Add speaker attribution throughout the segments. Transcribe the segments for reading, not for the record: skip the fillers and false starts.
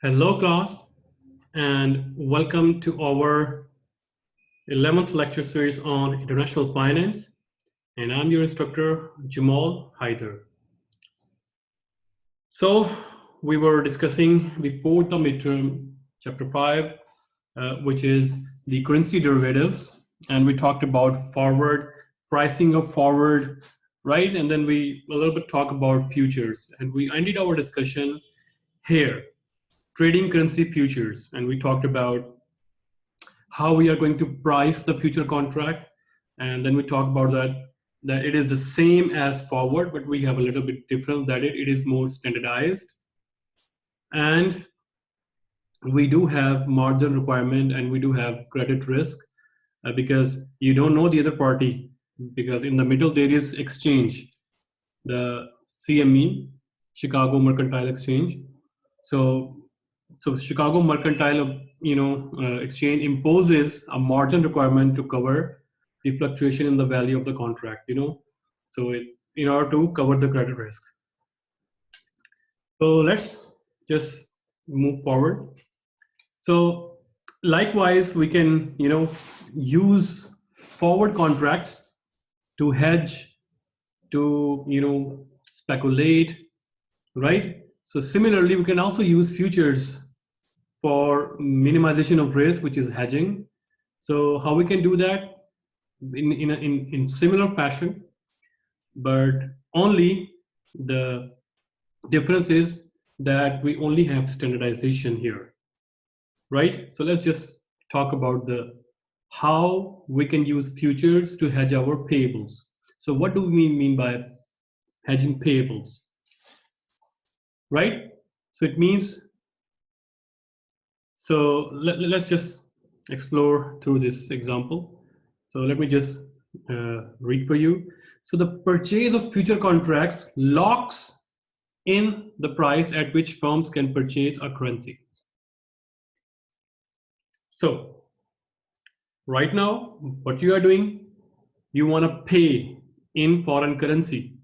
Speaker 1: Hello class and welcome to our 11th lecture series on international finance, and I'm your instructor Jamal Haider. So we were discussing before the midterm chapter 5 which is the currency derivatives, and we talked about forward pricing of forward, right? And then we a little bit talk about futures, and we ended our discussion here trading currency futures, and we talked about how we are going to price the future contract, and then we talk about that it is the same as forward, but we have a little bit different, that it is more standardized, and we do have margin requirement and we do have credit risk, because you don't know the other party, because in the middle there is exchange, the CME, Chicago Mercantile Exchange. So Chicago Mercantile Exchange imposes a margin requirement to cover the fluctuation in the value of the contract, in order to cover the credit risk. So let's just move forward. So likewise, we can use forward contracts to hedge, to speculate, right? So similarly, we can also use futures for minimization of risk, which is hedging. So how we can do that in similar fashion, but only the difference is that we only have standardization here, right? So let's just talk about how we can use futures to hedge our payables. So what do we mean by hedging payables, right? So it means, so let's just explore through this example. So let me just read for you. So the purchase of future contracts locks in the price at which firms can purchase a currency. So right now, what you are doing, you want to pay in foreign currency,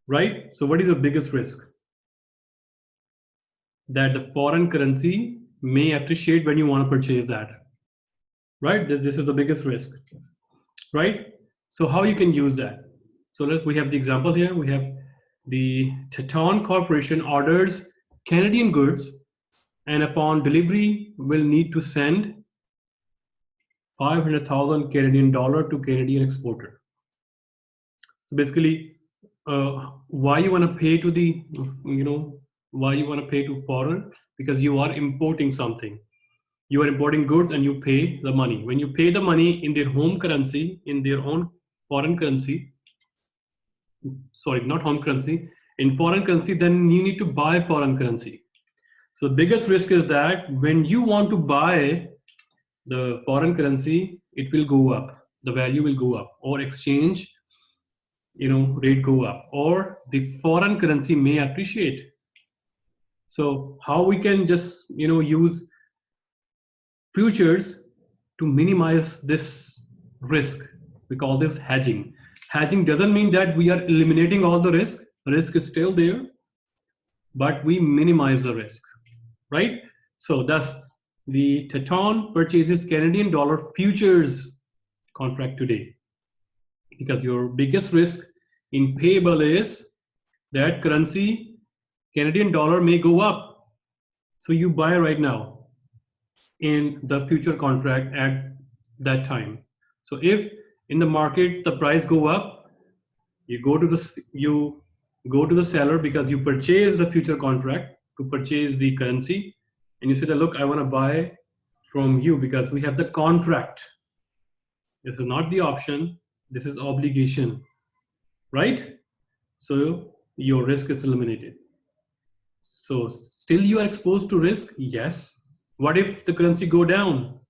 Speaker 1: right? So what is the biggest risk? That the foreign currency may appreciate when you want to purchase that, right? This is the biggest risk, right? So how you can use that? So we have the example here. We have the Teton Corporation orders Canadian goods, and upon delivery will need to send 500,000 Canadian dollar to Canadian exporter. So basically, why you want to pay to the, why you want to pay to foreign? Because you are importing something. You are importing goods and you pay the money. When you pay the money in their home currency, in their own foreign currency, sorry, not home currency, in foreign currency, then you need to buy foreign currency. So the biggest risk is that when you want to buy the foreign currency, it will go up, the value will go up, or exchange rate go up, or the foreign currency may appreciate. So how we can just use futures to minimize this risk? We call this hedging. Hedging doesn't mean that we are eliminating all the risk. Risk is still there, but we minimize the risk, right? So that's the Teton purchases Canadian dollar futures contract today, because your biggest risk in payable is that currency, Canadian dollar, may go up. So you buy right now in the future contract at that time. So if in the market the price go up, you go to the seller, because you purchase the future contract to purchase the currency, and you say that, look, I want to buy from you because we have the contract. This is not the option, this is obligation, right? So your risk is eliminated. So still you are exposed to risk, yes. What if the currency go down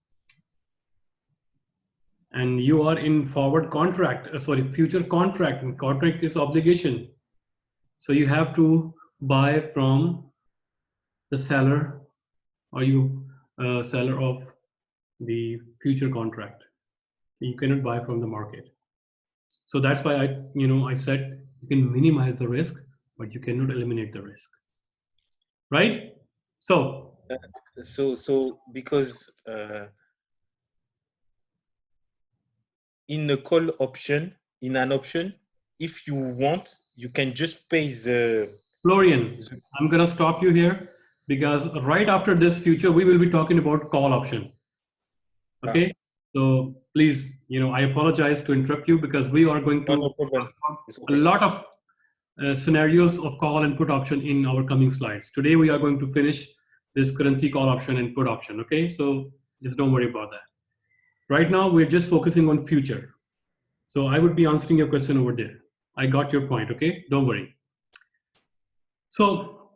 Speaker 1: and you are in forward contract, future contract, and contract is obligation. So you have to buy from the seller, or you seller of the future contract. You cannot buy from the market. So that's why I said you can minimize the risk, but you cannot eliminate the risk, right? So
Speaker 2: So because in a call option, in an option, if you want, you can just pay
Speaker 1: Florian, I'm gonna stop you here because right after this future, we will be talking about call option.
Speaker 2: ah,
Speaker 1: Okay. So please, I apologize to interrupt you because we are going
Speaker 2: no,
Speaker 1: to
Speaker 2: no
Speaker 1: talk
Speaker 2: problem.
Speaker 1: about
Speaker 2: It's
Speaker 1: a
Speaker 2: okay.
Speaker 1: lot of scenarios of call and put option in our coming slides. Today, we are going to finish this currency call option and put option. Okay. So just don't worry about that. Right now, we're just focusing on future. So I would be answering your question over there. I got your point. Okay. Don't worry. So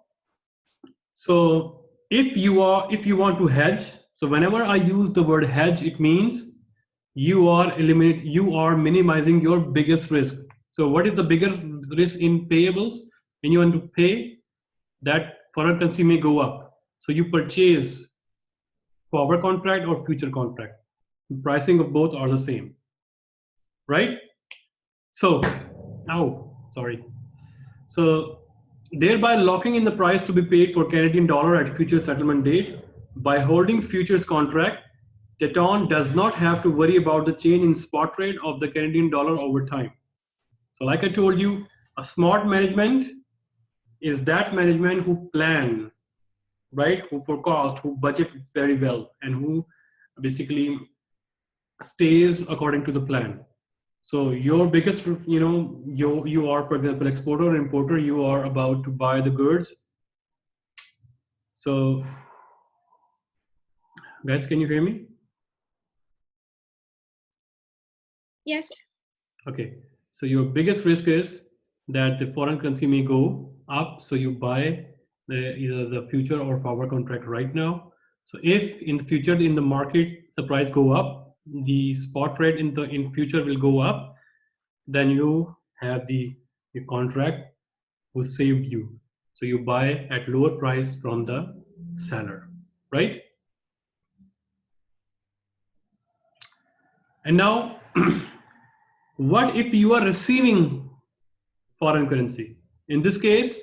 Speaker 1: if you want to hedge, so whenever I use the word hedge, it means you are minimizing your biggest risk. So what is the biggest risk in payables? When you want to pay, that foreign currency may go up. So you purchase forward contract or future contract. The pricing of both are the same, right? So, sorry. So, thereby locking in the price to be paid for Canadian dollar at future settlement date. By holding futures contract, Teton does not have to worry about the change in spot rate of the Canadian dollar over time. So, like I told you, a smart management is that management who plan, right? Who forecast, who budget very well, and who basically stays according to the plan. So your biggest, you are, for example, exporter or importer, you are about to buy the goods. So guys, can you hear me?
Speaker 3: Yes.
Speaker 1: Okay. So your biggest risk is that the foreign currency may go up. So you buy either the future or forward contract right now. So if in the future in the market, the price go up, the spot rate in future will go up, then you have the contract who saved you. So you buy at lower price from the seller, right? And now, what if you are receiving foreign currency? In this case,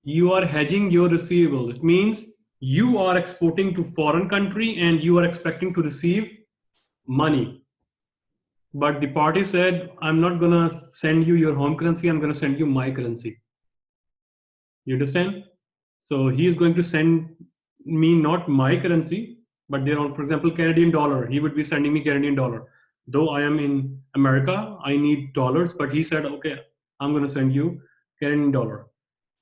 Speaker 1: you are hedging your receivables. It means you are exporting to foreign country and you are expecting to receive money. But the party said, I'm not gonna send you your home currency, I'm gonna send you my currency. You understand? So he is going to send me not my currency, but their own, for example, Canadian dollar. He would be sending me Canadian dollar. Though I am in America, I need dollars, but he said, okay, I'm going to send you Canadian dollar.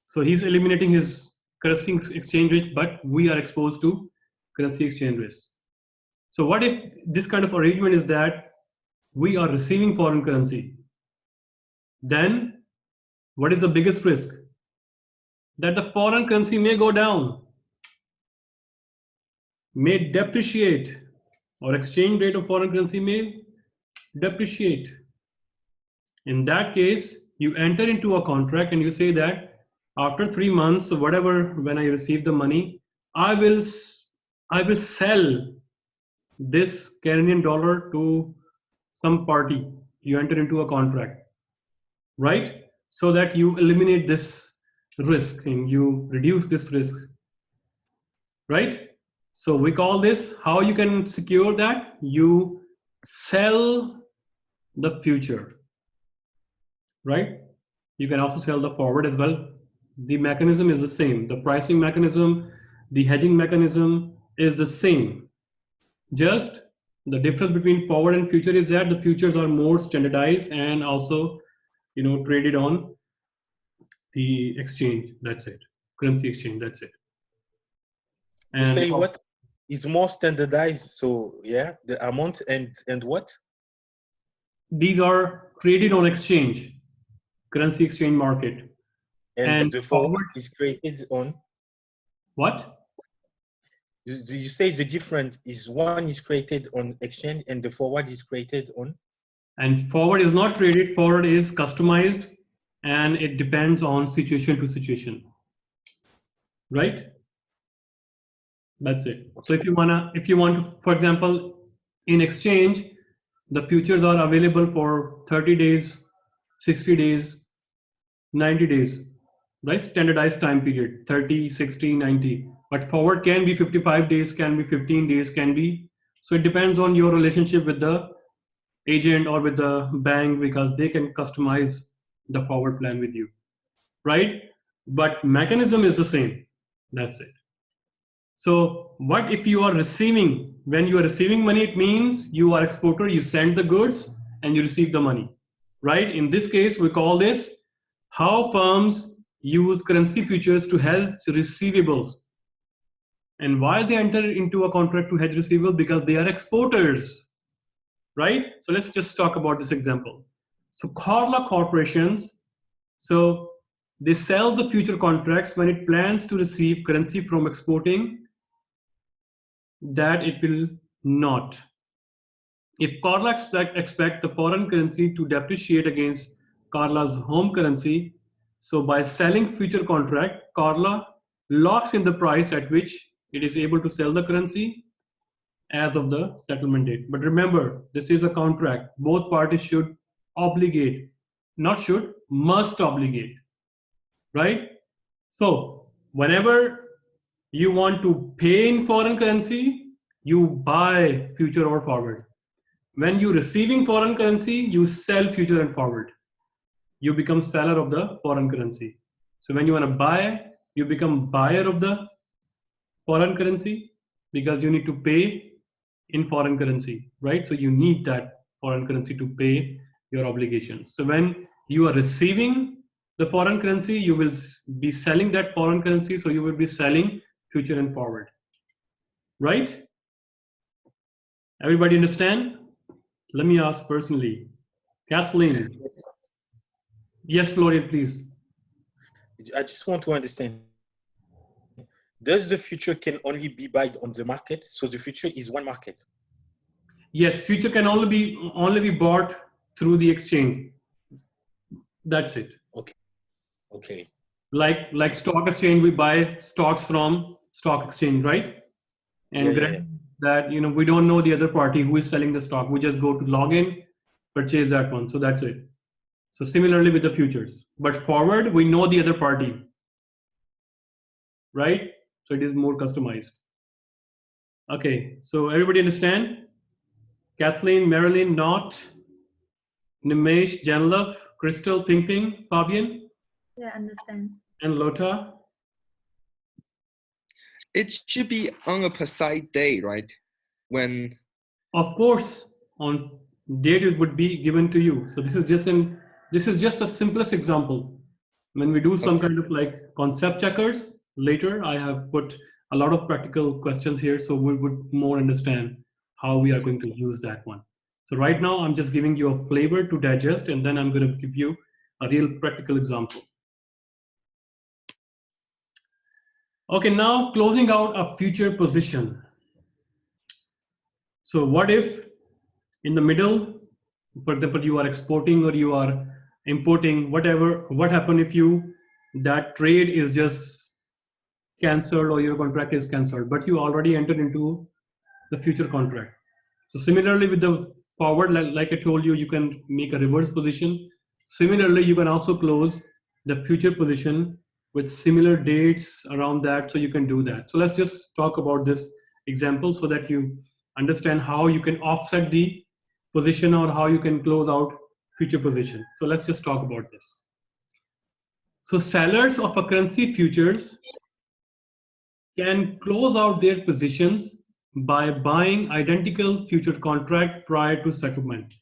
Speaker 1: So he's eliminating his currency exchange rate, but we are exposed to currency exchange risk. So what if this kind of arrangement is that we are receiving foreign currency? Then what is the biggest risk? That the foreign currency may go down, may depreciate, or exchange rate of foreign currency may depreciate. In that case, you enter into a contract and you say that after 3 months, whatever, when I receive the money, I will sell this Canadian dollar to some party. You enter into a contract, right? So that you eliminate this risk and you reduce this risk, right? So we call this, how you can secure that? You sell the future, right? You can also sell the forward as well. The mechanism is the same. The pricing mechanism, the hedging mechanism is the same. Just the difference between forward and future is that the futures are more standardized and also, traded on the exchange. That's it. Currency exchange. That's it.
Speaker 2: You
Speaker 1: And
Speaker 2: say what is more standardized? So yeah, the amount and what?
Speaker 1: these are traded on exchange, currency exchange market.
Speaker 2: And
Speaker 1: And
Speaker 2: the forward
Speaker 1: forward,
Speaker 2: is created on.
Speaker 1: what?
Speaker 2: You say the difference is one is created on exchange and the forward is created on.
Speaker 1: And forward is not traded, forward is customized and it depends on situation to situation. Right? That's it. So if you want to, for example, in exchange, the futures are available for 30 days, 60 days, 90 days, right? Standardized time period, 30, 60, 90. But forward can be 55 days, can be 15 days, can be. So it depends on your relationship with the agent or with the bank, because they can customize the forward plan with you, right? But mechanism is the same. That's it. So what if you are receiving, when you are receiving money, it means you are exporter, you send the goods and you receive the money, right? In this case, we call this how firms use currency futures to hedge receivables. And why they enter into a contract to hedge receivables? Because they are exporters, right? So let's just talk about this example. So Carla corporations, so they sell the future contracts when it plans to receive currency from exporting that it will not. If Carla expect the foreign currency to depreciate against Carla's home currency, so by selling future contract, Carla locks in the price at which it is able to sell the currency as of the settlement date. But remember, this is a contract. Both parties should obligate, not should, must obligate, right? So whenever you want to pay in foreign currency, you buy future or forward. When you receiving foreign currency, you sell future and forward. You become seller of the foreign currency. So when you want to buy, you become buyer of the foreign currency, because you need to pay in foreign currency, right? So you need that foreign currency to pay your obligations. So when you are receiving the foreign currency, you will be selling that foreign currency. So you will be selling future and forward, right? Everybody understand? Let me ask personally. Kathleen. Yes, Florian, please.
Speaker 2: I just want to understand. Does the future can only be bought on the market? So the future is one market.
Speaker 1: Yes, future can only be bought through the exchange. That's it.
Speaker 2: Okay. Okay.
Speaker 1: Like stock exchange, we buy stocks from stock exchange, right? And
Speaker 2: Yeah.
Speaker 1: that we don't know the other party who is selling the stock. We just go to log in, purchase that one. So that's it. So similarly with the futures, but forward we know the other party, right? So it is more customized. Okay, so everybody understand? Kathleen, Marilyn, Not, Nimesh, Janlove, Crystal, Ping, Fabian,
Speaker 4: Yeah, understand.
Speaker 1: and Lota.
Speaker 5: It should be on a precise day, right? When
Speaker 1: Of course, on date it would be given to you. So this is just a simplest example. When we do some kind of like concept checkers later, I have put a lot of practical questions here, so we would more understand how we are going to use that one. So right now, I'm just giving you a flavor to digest, and then I'm going to give you a real practical example. Okay, now closing out a future position. So what if in the middle, for example, you are exporting or you are importing, whatever, what happen if that trade is just cancelled or your contract is cancelled, but you already entered into the future contract. So similarly with the forward, like I told you, you can make a reverse position. Similarly, you can also close the future position with similar dates around that, so you can do that. So let's just talk about this example so that you understand how you can offset the position or how you can close out future position. So let's just talk about this. So sellers of a currency futures can close out their positions by buying identical future contract prior to settlement.